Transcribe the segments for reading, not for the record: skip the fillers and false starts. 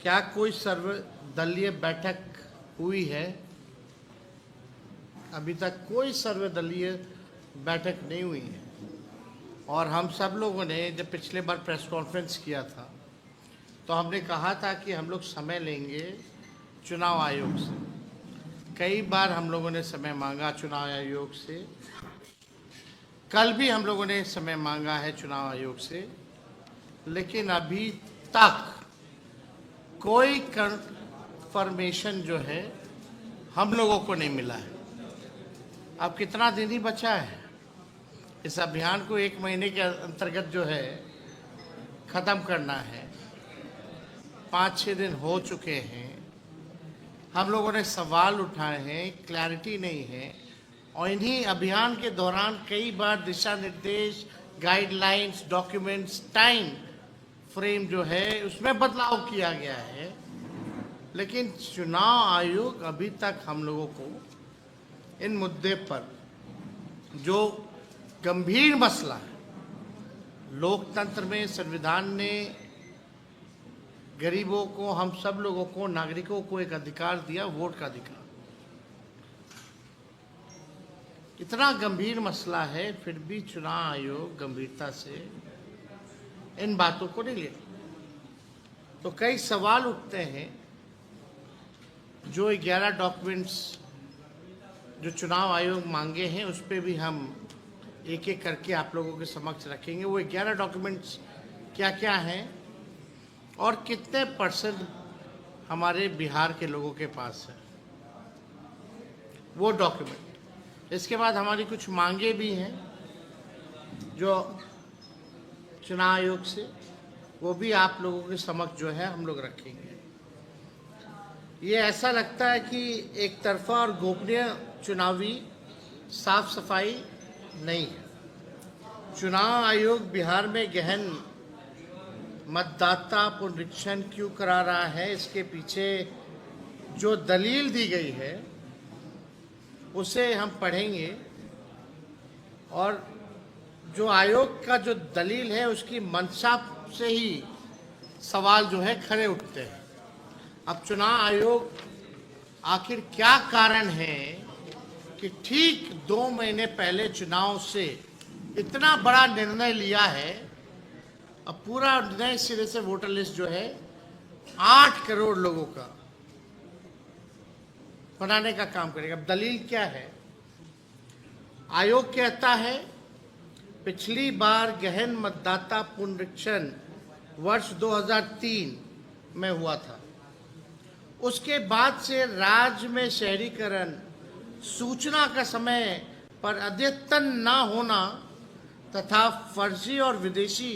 क्या कोई सर्वदलीय बैठक हुई है? अभी तक कोई सर्वदलीय बैठक नहीं हुई है। और हम सब लोगों ने जब पिछले बार प्रेस कॉन्फ्रेंस किया था तो हमने कहा था कि हम लोग समय लेंगे चुनाव आयोग से। कई बार हम लोगों ने समय मांगा चुनाव आयोग से। कल भी हम लोगों ने समय मांगा है चुनाव आयोग से, लेकिन अभी तक कोई कंफर्मेशन जो है हम लोगों को नहीं मिला है। अब कितना दिन ही बचा है इस अभियान को, 1 महीने के अंतर्गत जो है ख़त्म करना है। 5-6 दिन हो चुके हैं। हम लोगों ने सवाल उठाए हैं, क्लैरिटी नहीं है। और इन्हीं अभियान के दौरान कई बार दिशा निर्देश, गाइडलाइंस, डॉक्यूमेंट्स, टाइम फ्रेम जो है उसमें बदलाव किया गया है। लेकिन चुनाव आयोग अभी तक हम लोगों को इन मुद्दे पर, जो गंभीर मसला है, लोकतंत्र में संविधान ने गरीबों को, हम सब लोगों को, नागरिकों को एक अधिकार दिया, वोट का अधिकार। इतना गंभीर मसला है, फिर भी चुनाव आयोग गंभीरता से इन बातों को नहीं लेता। तो कई सवाल उठते हैं। जो 11 डॉक्यूमेंट्स जो चुनाव आयोग मांगे हैं उस पर भी हम एक एक करके आप लोगों के समक्ष रखेंगे। वो 11 डॉक्यूमेंट्स क्या क्या हैं और कितने % हमारे बिहार के लोगों के पास है वो डॉक्यूमेंट। इसके बाद हमारी कुछ मांगे भी हैं जो चुनाव आयोग से, वो भी आप लोगों के समक्ष जो है हम लोग रखेंगे। ये ऐसा लगता है कि एक तरफा और गोपनीय चुनावी साफ सफाई नहीं है। चुनाव आयोग बिहार में गहन मतदाता पुनरीक्षण क्यों करा रहा है, इसके पीछे जो दलील दी गई है उसे हम पढ़ेंगे। और जो आयोग का जो दलील है उसकी मंशा से ही सवाल जो है खड़े उठते हैं। अब चुनाव आयोग आखिर क्या कारण है कि ठीक 2 महीने पहले चुनाव से इतना बड़ा निर्णय लिया है। अब पूरा नए सिरे से वोटर लिस्ट जो है 8 करोड़ लोगों का बनाने का काम करेगा। अब दलील क्या है? आयोग कहता है पिछली बार गहन मतदाता पुनरीक्षण वर्ष 2003 में हुआ था। उसके बाद से राज्य में शहरीकरण, सूचना का समय पर अद्यतन न होना तथा फर्जी और विदेशी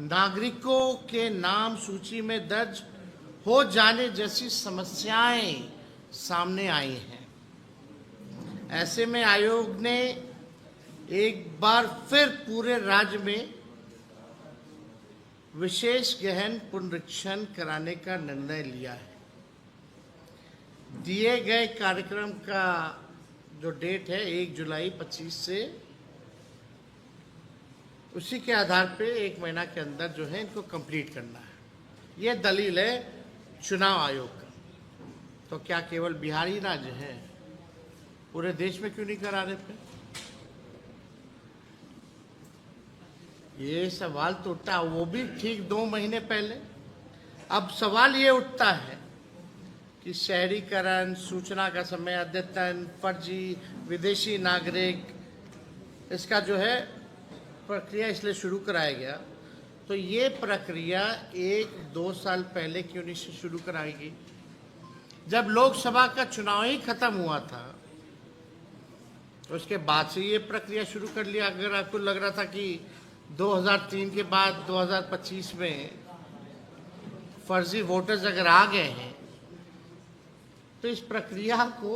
नागरिकों के नाम सूची में दर्ज हो जाने जैसी समस्याएं सामने आई हैं। ऐसे में आयोग ने एक बार फिर पूरे राज्य में विशेष गहन पुनरीक्षण कराने का निर्णय लिया है। दिए गए कार्यक्रम का जो डेट है 1 जुलाई 25 से, उसी के आधार पे 1 महीना के अंदर जो है इनको कंप्लीट करना है। ये दलील है चुनाव आयोग का। तो क्या केवल बिहार ही राज्य है? पूरे देश में क्यों नहीं करा रहे थे? ये सवाल तो उठता, वो भी ठीक 2 महीने पहले। अब सवाल ये उठता है कि शहरीकरण, सूचना का समय अद्यतन, फर्जी, विदेशी नागरिक, इसका जो है प्रक्रिया इसलिए शुरू कराया गया। तो ये प्रक्रिया 1-2 साल पहले क्यों नहीं शुरू कराई गई? जब लोकसभा का चुनाव ही खत्म हुआ था उसके बाद से ये प्रक्रिया शुरू कर लिया। अगर आपको लग रहा था कि 2003 के बाद 2025 में फर्जी वोटर्स अगर आ गए हैं तो इस प्रक्रिया को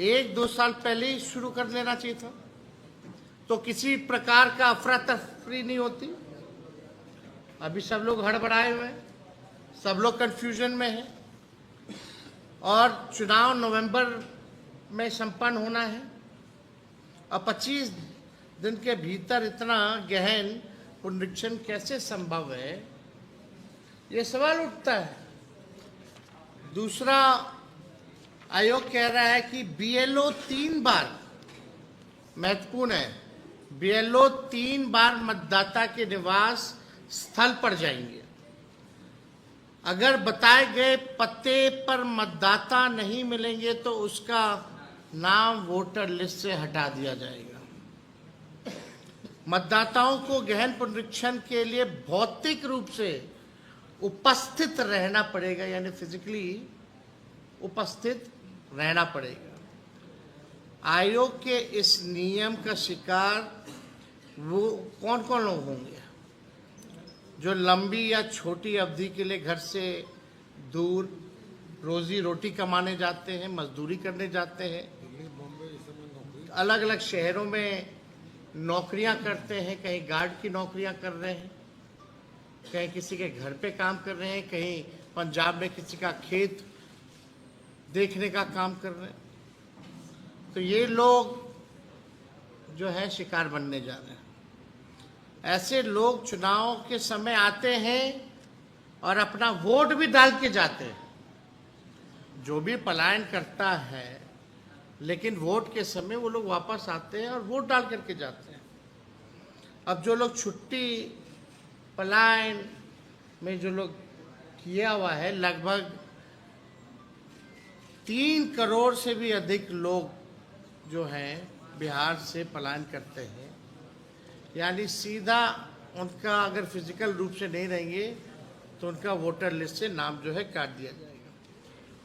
1-2 साल पहले ही शुरू कर लेना चाहिए था, तो किसी प्रकार का अफरा तफरी नहीं होती। अभी सब लोग हड़बड़ाए हुए हैं, सब लोग कंफ्यूजन में हैं। और चुनाव नवंबर में संपन्न होना है और 25 दिन के भीतर इतना गहन पुनरीक्षण कैसे संभव है, ये सवाल उठता है। दूसरा, आयोग कह रहा है कि बीएलओ 3 बार, महत्वपूर्ण है, बीएलओ 3 बार मतदाता के निवास स्थल पर जाएंगे। अगर बताए गए पते पर मतदाता नहीं मिलेंगे तो उसका नाम वोटर लिस्ट से हटा दिया जाएगा। मतदाताओं को गहन पुनरीक्षण के लिए भौतिक रूप से उपस्थित रहना पड़ेगा, यानी फिजिकली उपस्थित रहना पड़ेगा। आयोग के इस नियम का शिकार वो कौन कौन लोग होंगे? जो लंबी या छोटी अवधि के लिए घर से दूर रोजी रोटी कमाने जाते हैं, मजदूरी करने जाते हैं, अलग अलग शहरों में नौकरियां करते हैं, कहीं गार्ड की नौकरियां कर रहे हैं, कहीं किसी के घर पे काम कर रहे हैं, कहीं पंजाब में किसी का खेत देखने का काम कर रहे हैं। तो ये लोग जो है शिकार बनने जा रहे हैं। ऐसे लोग चुनाव के समय आते हैं और अपना वोट भी डाल के जाते हैं। जो भी पलायन करता है, लेकिन वोट के समय वो लोग वापस आते हैं और वोट डाल करके जाते हैं। अब जो लोग छुट्टी पलायन में जो लोग किया हुआ है, लगभग 3 करोड़ से भी अधिक लोग जो हैं बिहार से पलायन करते हैं। यानी सीधा उनका अगर फिजिकल रूप से नहीं रहेंगे तो उनका वोटर लिस्ट से नाम जो है काट दिया जाएगा।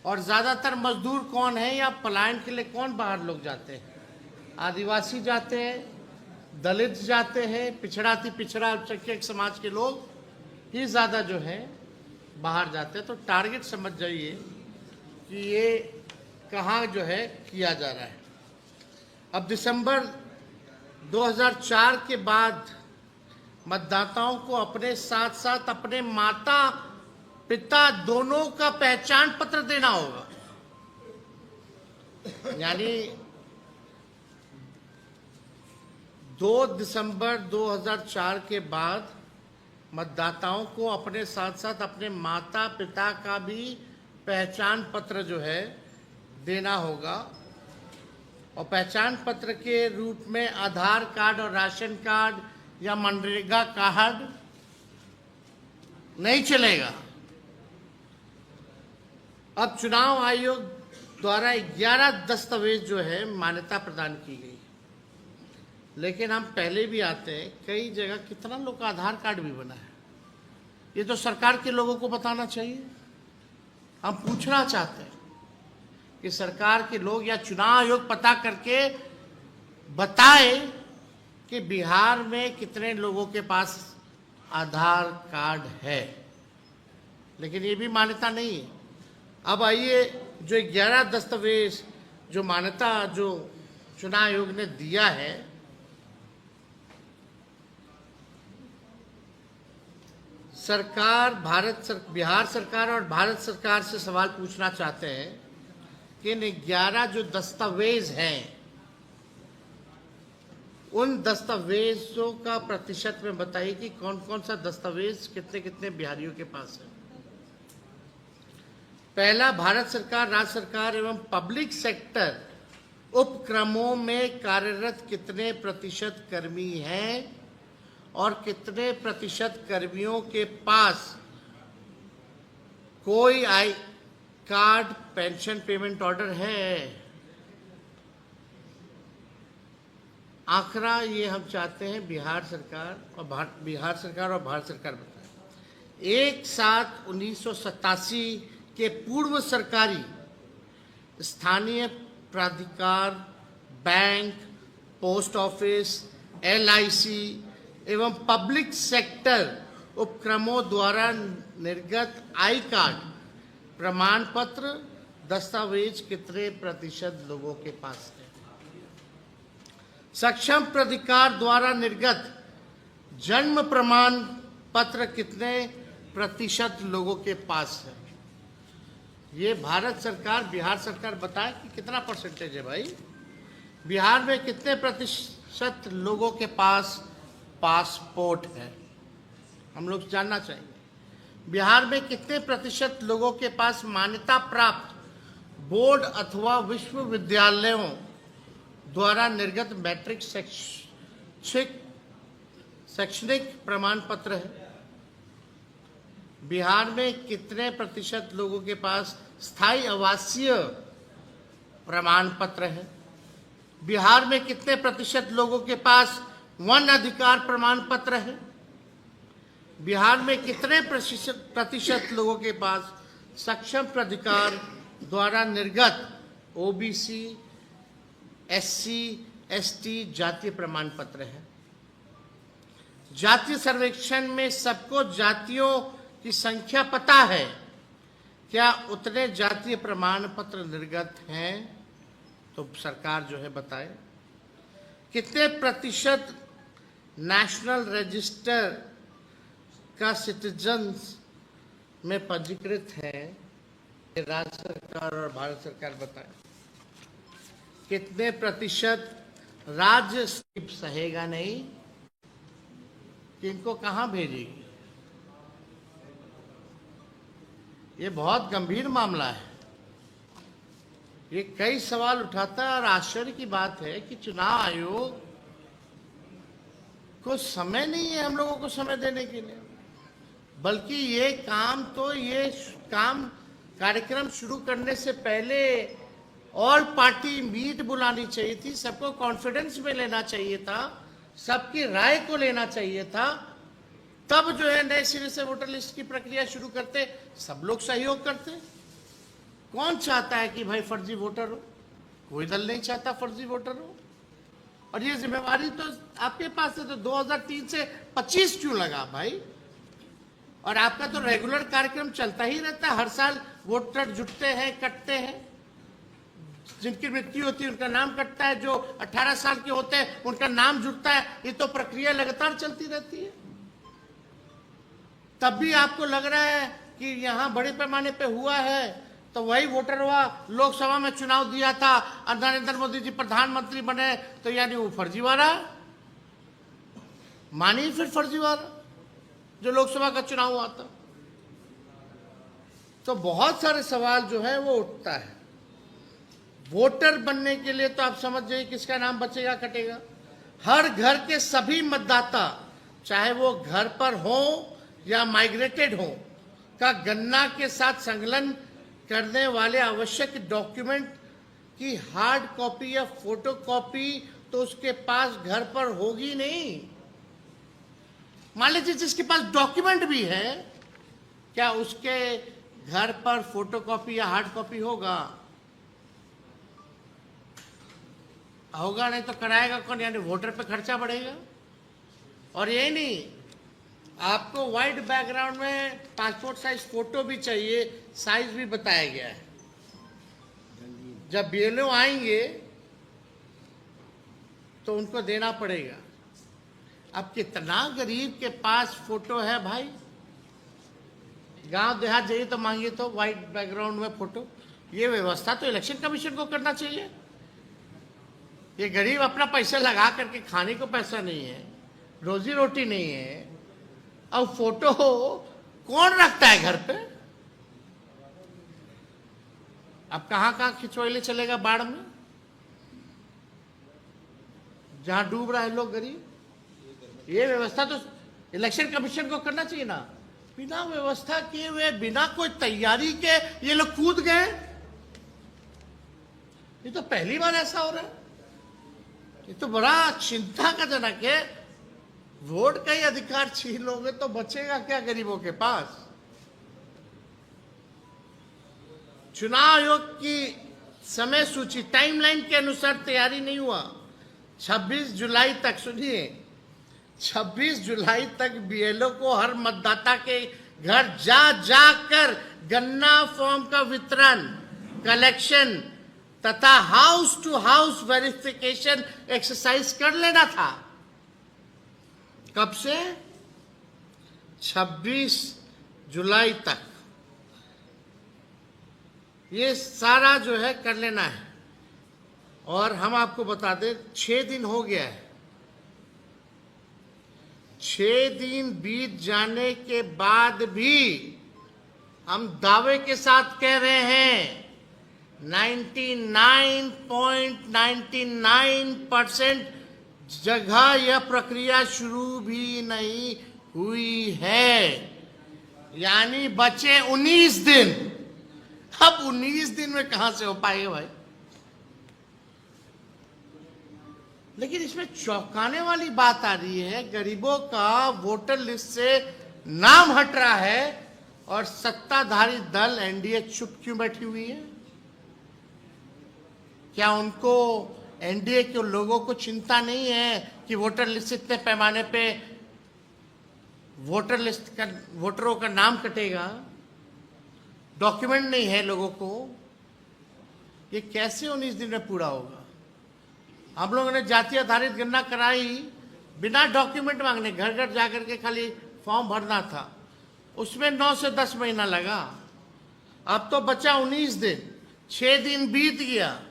और ज़्यादातर मजदूर कौन है या पलायन के लिए कौन बाहर लोग जाते हैं? आदिवासी जाते हैं, दलित जाते हैं, पिछड़ा अल्पसंख्यक समाज के लोग ही ज़्यादा जो है बाहर जाते हैं। तो टारगेट समझ जाइए कि ये कहाँ जो है किया जा रहा है। अब दिसंबर 2004 के बाद मतदाताओं को अपने साथ साथ अपने माता पिता दोनों का पहचान पत्र देना होगा। यानी 2 दिसंबर 2004 के बाद मतदाताओं को अपने साथ साथ अपने माता पिता का भी पहचान पत्र जो है देना होगा। और पहचान पत्र के रूप में आधार कार्ड और राशन कार्ड या मनरेगा कार्ड नहीं चलेगा। अब चुनाव आयोग द्वारा 11 दस्तावेज जो है मान्यता प्रदान की गई, लेकिन हम पहले भी आते हैं, कई जगह कितना लोग का आधार कार्ड भी बना है। ये तो सरकार के लोगों को बताना चाहिए। हम पूछना चाहते हैं कि सरकार के लोग या चुनाव आयोग पता करके बताए कि बिहार में कितने लोगों के पास आधार कार्ड है। लेकिन ये भी मान्यता नहीं है। अब आइए, जो 11 दस्तावेज जो मान्यता जो चुनाव आयोग ने दिया है, बिहार सरकार और भारत सरकार से सवाल पूछना चाहते हैं कि इन 11 जो दस्तावेज हैं, उन दस्तावेजों का प्रतिशत में बताइए कि कौन कौन सा दस्तावेज कितने कितने बिहारियों के पास है। पहला, भारत सरकार, राज्य सरकार एवं पब्लिक सेक्टर उपक्रमों में कार्यरत कितने प्रतिशत कर्मी हैं और कितने प्रतिशत कर्मियों के पास कोई I card, pension, payment order है। आखिरा ये हम चाहते हैं बिहार सरकार और भारत सरकार बताए। 1/7/1987 के पूर्व सरकारी स्थानीय प्राधिकार, बैंक, पोस्ट ऑफिस, LIC एवं पब्लिक सेक्टर उपक्रमों द्वारा निर्गत आई कार्ड, प्रमाण पत्र, दस्तावेज कितने प्रतिशत लोगों के पास है। सक्षम प्राधिकार द्वारा निर्गत जन्म प्रमाण पत्र कितने प्रतिशत लोगों के पास है। ये भारत सरकार, बिहार सरकार बताए कि कितना परसेंटेज है भाई। बिहार में कितने प्रतिशत लोगों के पास पासपोर्ट है, हम लोग जानना चाहिए। बिहार में कितने प्रतिशत लोगों के पास मान्यता प्राप्त बोर्ड अथवा विश्वविद्यालयों द्वारा निर्गत मैट्रिक शैक्षणिक प्रमाण पत्र है? बिहार में कितने प्रतिशत लोगों के पास स्थायी आवासीय प्रमाण पत्र है? बिहार में कितने प्रतिशत लोगों के पास वन अधिकार प्रमाण पत्र है? बिहार में कितने प्रतिशत लोगों के पास सक्षम प्राधिकार द्वारा निर्गत ओबीसी, एससी, एसटी जातीय प्रमाण पत्र है? जातीय सर्वेक्षण में सबको जातियों की संख्या पता है, क्या उतने जातीय प्रमाण पत्र निर्गत हैं? तो सरकार जो है बताए। कितने प्रतिशत नेशनल रजिस्टर का सिटीजन्स में पंजीकृत है? राज्य सरकार और भारत सरकार बताए। कितने प्रतिशत राज्य सहेगा नहीं कि इनको कहां भेजेगी? ये बहुत गंभीर मामला है। ये कई सवाल उठाता है और आश्चर्य की बात है कि चुनाव आयोग को समय नहीं है हम लोगों को समय देने के लिए, बल्कि ये काम कार्यक्रम शुरू करने से पहले ऑल पार्टी मीट बुलानी चाहिए थी, सबको कॉन्फिडेंस में लेना चाहिए था, सबकी राय को लेना चाहिए था, तब जो है नए सिरे से वोटर लिस्ट की प्रक्रिया शुरू करते, सब लोग सहयोग करते। कौन चाहता है कि भाई फर्जी वोटर हो? कोई दल नहीं चाहता फर्जी वोटर हो। और ये जिम्मेवारी तो आपके पास है। तो 2003 से 25 क्यों लगा भाई? और आपका तो रेगुलर कार्यक्रम चलता ही रहता है। हर साल वोटर जुटते हैं, कटते हैं। जिनकी मृत्यु होती है उनका नाम कटता है, जो 18 साल के होते हैं उनका नाम जुटता है। ये तो प्रक्रिया लगातार चलती रहती है। तब भी आपको लग रहा है कि यहां बड़े पैमाने पे हुआ है, तो वही वोटर हुआ। लोकसभा में चुनाव दिया था और नरेंद्र मोदी जी प्रधानमंत्री बने, तो यानी वो फर्जीवाड़ा मानिए। फिर फर्जीवाड़ा जो लोकसभा का चुनाव हुआ था। तो बहुत सारे सवाल जो है वो उठता है। वोटर बनने के लिए तो आप समझ जाइए किसका नाम बचेगा, कटेगा। हर घर के सभी मतदाता, चाहे वो घर पर हो या माइग्रेटेड हो, का गणना के साथ संकलन करने वाले आवश्यक डॉक्यूमेंट की हार्ड कॉपी या फोटो कॉपी तो उसके पास घर पर होगी नहीं। मान लीजिए जिसके पास डॉक्यूमेंट भी है, क्या उसके घर पर फोटो कॉपी या हार्ड कॉपी होगा? होगा नहीं तो कराएगा कौन? यानी वोटर पे खर्चा बढ़ेगा। और ये नहीं, आपको व्हाइट बैकग्राउंड में पासपोर्ट साइज फोटो भी चाहिए, साइज भी बताया गया है। जब बीएलओ आएंगे तो उनको देना पड़ेगा। अब कितना गरीब के पास फोटो है भाई? गांव देहात जाइए तो मांगिए तो व्हाइट बैकग्राउंड में फोटो। ये व्यवस्था तो इलेक्शन कमीशन को करना चाहिए। ये गरीब अपना पैसा लगा करके खाने को पैसा नहीं है, रोजी रोटी नहीं है, अब फोटो कौन रखता है घर पे? अब कहां कहां खिंचवाइले चलेगा बाढ़ में, जहां डूब रहा है लोग गरीब। ये व्यवस्था तो इलेक्शन कमीशन को करना चाहिए ना। बिना व्यवस्था किए हुए, बिना कोई तैयारी के ये लोग कूद गए। ये तो पहली बार ऐसा हो रहा है। ये तो बड़ा चिंता का जनक है। वोट का ही अधिकार छीन लोगे तो बचेगा क्या गरीबों के पास? चुनाव आयोग की समय सूची टाइमलाइन के अनुसार तैयारी नहीं हुआ। 26 जुलाई तक, सुनिए, 26 जुलाई तक बीएलओ को हर मतदाता के घर जा कर गन्ना फॉर्म का वितरण, कलेक्शन तथा house to house verification exercise कर लेना था। कब से? 26 जुलाई तक ये सारा जो है कर लेना है। और हम आपको बता दें 6 दिन हो गया है। 6 दिन बीत जाने के बाद भी हम दावे के साथ कह रहे हैं 99.99% जगह यह प्रक्रिया शुरू भी नहीं हुई है, यानी बचे 19 दिन। अब 19 दिन में कहां से हो पाएगा भाई? लेकिन इसमें चौंकाने वाली बात आ रही है, गरीबों का वोटर लिस्ट से नाम हट रहा है और सत्ताधारी दल एनडीए चुप क्यों बैठी हुई है? क्या उनको, एनडीए के लोगों को चिंता नहीं है कि वोटर लिस्ट इतने पैमाने पे वोटरों का नाम कटेगा, डॉक्यूमेंट नहीं है लोगों को? ये कैसे 19 दिन में पूरा होगा? हम लोगों ने जाति आधारित गणना कराई, बिना डॉक्यूमेंट मांगने घर घर जाकर के खाली फॉर्म भरना था, उसमें 9 से 10 महीना लगा। अब तो बचा 19 दिन, 6 दिन बीत गया,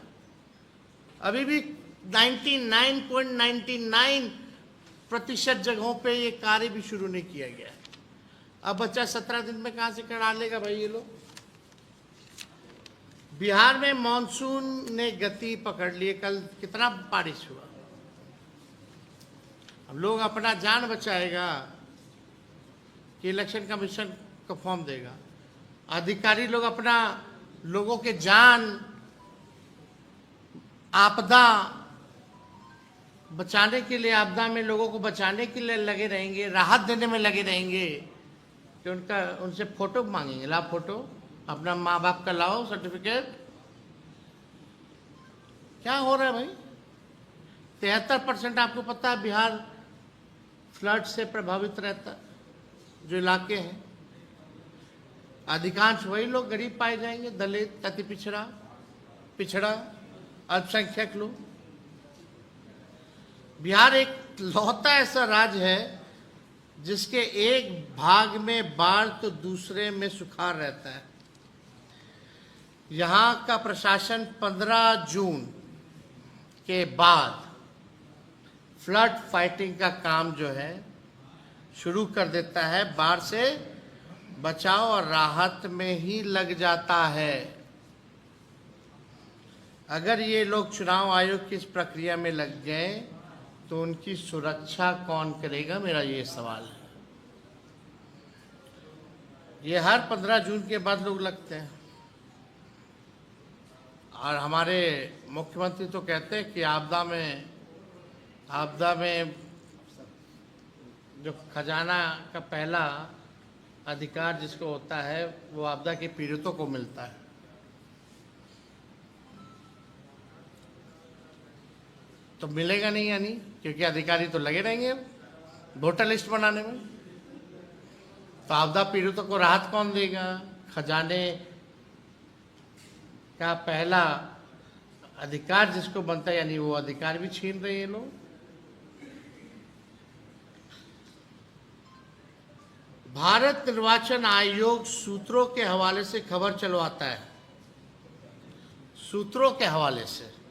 अभी भी 99.99% जगहों पे ये कार्य भी शुरू नहीं किया गया। अब बच्चा 17 दिन में कहां से करा लेगा भाई ये लोग? बिहार में मॉनसून ने गति पकड़ ली। कल कितना बारिश हुआ। हम लोग अपना जान बचाएगा कि इलेक्शन कमीशन को फॉर्म देगा। अधिकारी लोग अपना लोगों के जान, आपदा बचाने के लिए, आपदा में लोगों को बचाने के लिए लगे रहेंगे, राहत देने में लगे रहेंगे कि उनसे फोटो मांगेंगे, ला फोटो, अपना माँ बाप का लाओ सर्टिफिकेट। क्या हो रहा है भाई? 73% आपको पता है बिहार फ्लड से प्रभावित रहता है, जो इलाके हैं। अधिकांश वही लोग गरीब पाए जाएंगे, दलित, अति पिछड़ा अल्पसंख्यक लोग। बिहार एक लौता ऐसा राज्य है जिसके एक भाग में बाढ़ तो दूसरे में सुखाड़ रहता है। यहाँ का प्रशासन 15 जून के बाद फ्लड फाइटिंग का काम जो है शुरू कर देता है, बाढ़ से बचाव और राहत में ही लग जाता है। अगर ये लोग चुनाव आयोग की इस प्रक्रिया में लग गए तो उनकी सुरक्षा कौन करेगा, मेरा ये सवाल है। ये हर 15 जून के बाद लोग लगते हैं और हमारे मुख्यमंत्री तो कहते हैं कि आपदा में जो खजाना का पहला अधिकार जिसको होता है वो आपदा के पीड़ितों को मिलता है। तो मिलेगा नहीं, यानी क्योंकि अधिकारी तो लगे रहेंगे वोटर लिस्ट बनाने में। तो आपदा पीड़ितों को राहत कौन देगा? खजाने का पहला अधिकार जिसको बनता है, यानी वो अधिकार भी छीन रहे हैं लोग। भारत निर्वाचन आयोग सूत्रों के हवाले से खबर चलवाता है, सूत्रों के हवाले से।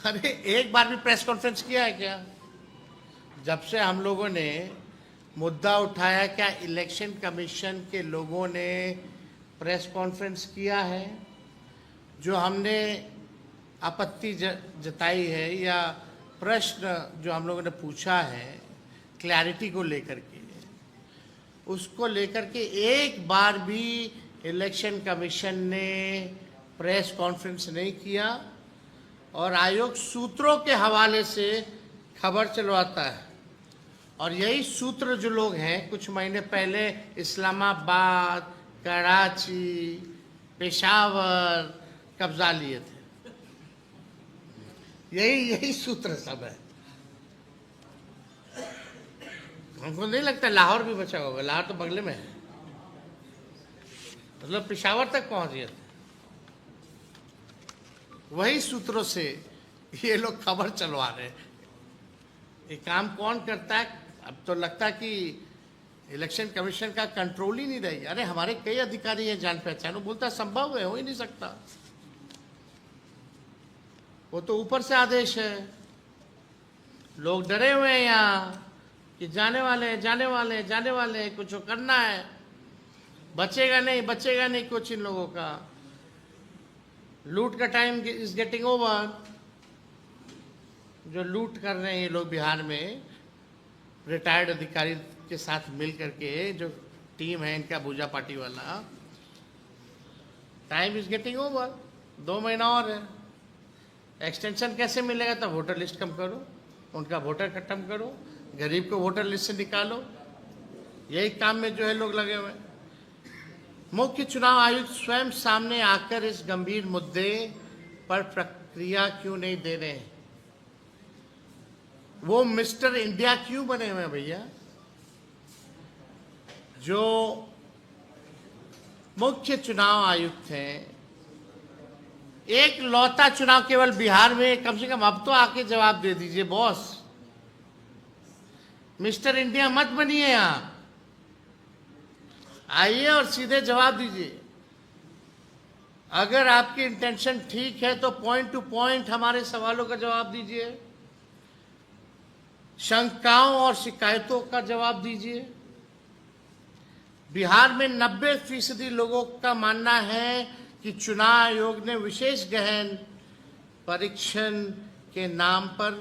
अरे एक बार भी प्रेस कॉन्फ्रेंस किया है क्या? जब से हम लोगों ने मुद्दा उठाया, क्या इलेक्शन कमीशन के लोगों ने प्रेस कॉन्फ्रेंस किया है? जो हमने आपत्ति जताई है या प्रश्न जो हम लोगों ने पूछा है क्लैरिटी को लेकर के, उसको लेकर के एक बार भी इलेक्शन कमीशन ने प्रेस कॉन्फ्रेंस नहीं किया और आयोग सूत्रों के हवाले से खबर चलवाता है। और यही सूत्र जो लोग हैं कुछ महीने पहले इस्लामाबाद, कराची, पेशावर कब्जा लिए थे, यही सूत्र सब है। हमको नहीं लगता लाहौर भी बचा होगा, लाहौर तो बगले में है, मतलब पेशावर तक पहुंच गए थे। वही सूत्रों से ये लोग खबर चलवा रहे हैं। ये काम कौन करता है? अब तो लगता है कि इलेक्शन कमीशन का कंट्रोल ही नहीं रहेगा। अरे हमारे कई अधिकारी हैं जान पहचान, वो बोलता है संभव है, हो ही नहीं सकता, वो तो ऊपर से आदेश है। लोग डरे हुए हैं यहाँ, कि जाने वाले हैं, जाने वाले हैं, जाने वाले हैं, कुछ करना है, बचेगा नहीं, बचेगा नहीं कुछ इन लोगों का। लूट का टाइम इज गेटिंग ओवर। जो लूट कर रहे हैं ये लोग बिहार में, रिटायर्ड अधिकारी के साथ मिल करके, जो टीम है इनका भूजा पार्टी वाला, टाइम इज गेटिंग ओवर। 2 महीना और है। एक्सटेंशन कैसे मिलेगा? तो वोटर लिस्ट कम करो, उनका वोटर खत्म करो, गरीब को वोटर लिस्ट से निकालो। यही काम में जो है लोग लगे हुए हैं। मुख्य चुनाव आयुक्त स्वयं सामने आकर इस गंभीर मुद्दे पर प्रक्रिया क्यों नहीं दे रहे हैं? वो मिस्टर इंडिया क्यों बने हुए हैं भैया? जो मुख्य चुनाव आयुक्त हैं, एक लौता चुनाव केवल बिहार में, कम से कम अब तो आके जवाब दे दीजिए बॉस। मिस्टर इंडिया मत बनिए आप, आइए और सीधे जवाब दीजिए। अगर आपकी इंटेंशन ठीक है तो पॉइंट टू पॉइंट हमारे सवालों का जवाब दीजिए, शंकाओं और शिकायतों का जवाब दीजिए। बिहार में 90% लोगों का मानना है कि चुनाव आयोग ने विशेष गहन परीक्षण के नाम पर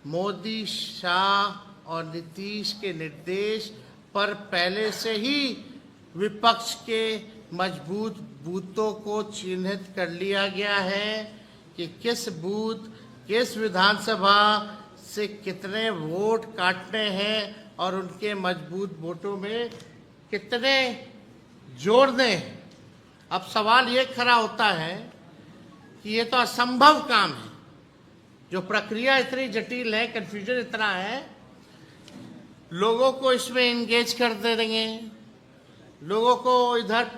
मोदी, शाह और नीतीश के निर्देश पर पहले से ही विपक्ष के मजबूत बूथों को चिन्हित कर लिया गया है कि किस बूथ, किस विधानसभा से कितने वोट काटने हैं और उनके मजबूत वोटों में कितने जोड़ने हैं। अब सवाल ये खड़ा होता है कि ये तो असंभव काम है, जो प्रक्रिया इतनी जटिल है, कंफ्यूजन इतना है, लोगों को इसमें एंगेज कर देंगे, लोगों को इधर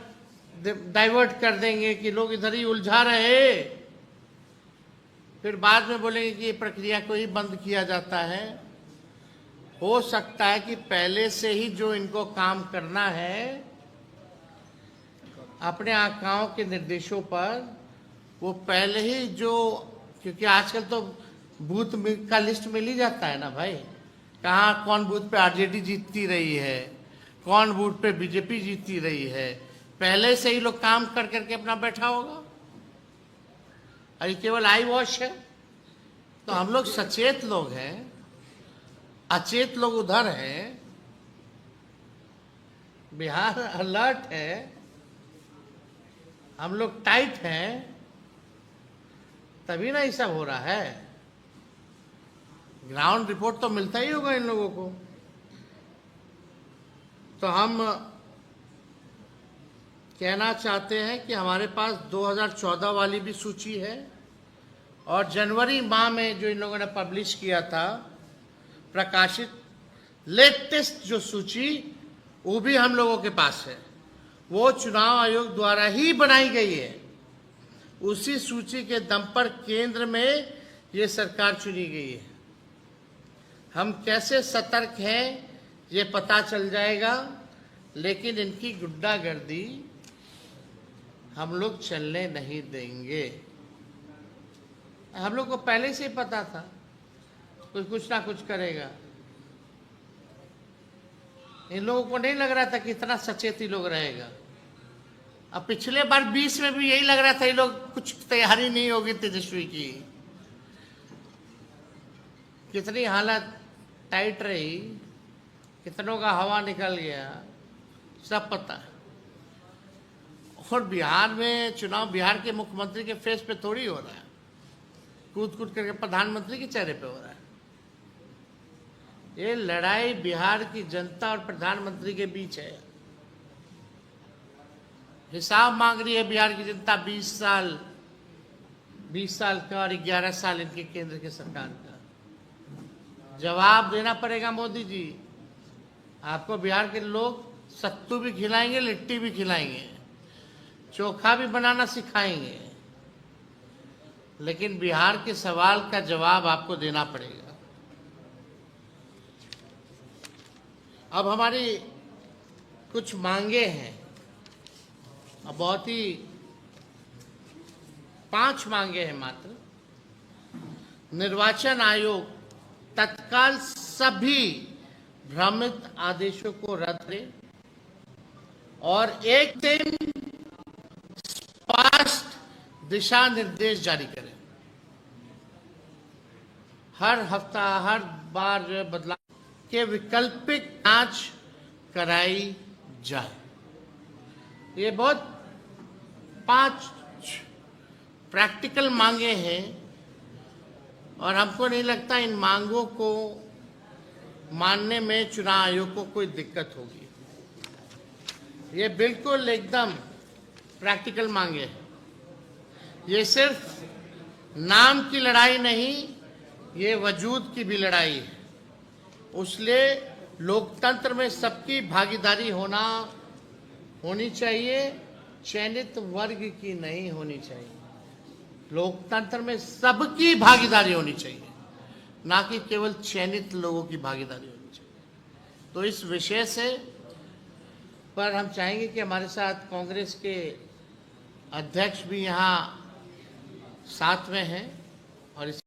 डाइवर्ट कर देंगे कि लोग इधर ही उलझा रहे, फिर बाद में बोलेंगे कि ये प्रक्रिया को ही बंद किया जाता है। हो सकता है कि पहले से ही जो इनको काम करना है, अपने आकाओं के निर्देशों पर, वो पहले ही जो, क्योंकि आजकल तो बूथ का लिस्ट मिल ही जाता है ना भाई, कहाँ कौन बूथ पे आरजेडी जीतती रही है, कौन बूथ पे बीजेपी जीतती रही है, पहले से ही लोग काम कर करके अपना बैठा होगा। और ये केवल आई वॉश है। तो हम लोग सचेत लोग हैं, अचेत लोग उधर हैं, बिहार अलर्ट है, हम लोग टाइट हैं, तभी ना ये सब हो रहा है। ग्राउंड रिपोर्ट तो मिलता ही होगा इन लोगों को। तो हम कहना चाहते हैं कि हमारे पास 2014 वाली भी सूची है, और जनवरी माह में जो इन लोगों ने पब्लिश किया था, प्रकाशित लेटेस्ट जो सूची, वो भी हम लोगों के पास है। वो चुनाव आयोग द्वारा ही बनाई गई है। उसी सूची के दम पर केंद्र में ये सरकार चुनी गई है। हम कैसे सतर्क हैं ये पता चल जाएगा, लेकिन इनकी गुंडागर्दी हम लोग चलने नहीं देंगे। हम लोग को पहले से ही पता था कुछ ना कुछ करेगा। इन लोगों को नहीं लग रहा था कि इतना सचेत ही लोग रहेगा। अब पिछले बार 20 में भी यही लग रहा था, ये लोग कुछ तैयारी नहीं होगी तेजस्वी की। कितनी हालत टाइट रही, कितनों का हवा निकल गया, सब पता है। और बिहार में चुनाव बिहार के मुख्यमंत्री के फेस पे थोड़ी हो रहा है, कूद कूद करके प्रधानमंत्री के चेहरे पे हो रहा है। ये लड़ाई बिहार की जनता और प्रधानमंत्री के बीच है। हिसाब मांग रही है बिहार की जनता 20 साल का और 11 साल इनके केंद्र के सरकार का। जवाब देना पड़ेगा मोदी जी। आपको बिहार के लोग सत्तू भी खिलाएंगे, लिट्टी भी खिलाएंगे, चोखा भी बनाना सिखाएंगे, लेकिन बिहार के सवाल का जवाब आपको देना पड़ेगा। अब हमारी कुछ मांगे हैं, अब बहुत ही 5 मांगे हैं मात्र। निर्वाचन आयोग तत्काल सभी भ्रमित आदेशों को रद्द करें और एक दिन स्पष्ट दिशा निर्देश जारी करें। हर हफ्ता, हर बार जो है बदलाव के वैकल्पिक जांच कराई जाए। ये बहुत 5 प्रैक्टिकल मांगे हैं और हमको नहीं लगता इन मांगों को मानने में चुनाव आयोग को कोई दिक्कत होगी। ये बिल्कुल एकदम प्रैक्टिकल मांगे हैं। ये सिर्फ नाम की लड़ाई नहीं, ये वजूद की भी लड़ाई है। उसलिए लोकतंत्र में सबकी भागीदारी होनी चाहिए, चयनित वर्ग की नहीं होनी चाहिए। लोकतंत्र में सबकी भागीदारी होनी चाहिए, ना कि केवल चयनित लोगों की भागीदारी होनी चाहिए। तो इस विषय से पर हम चाहेंगे कि हमारे साथ कांग्रेस के अध्यक्ष भी यहाँ साथ में हैं और इस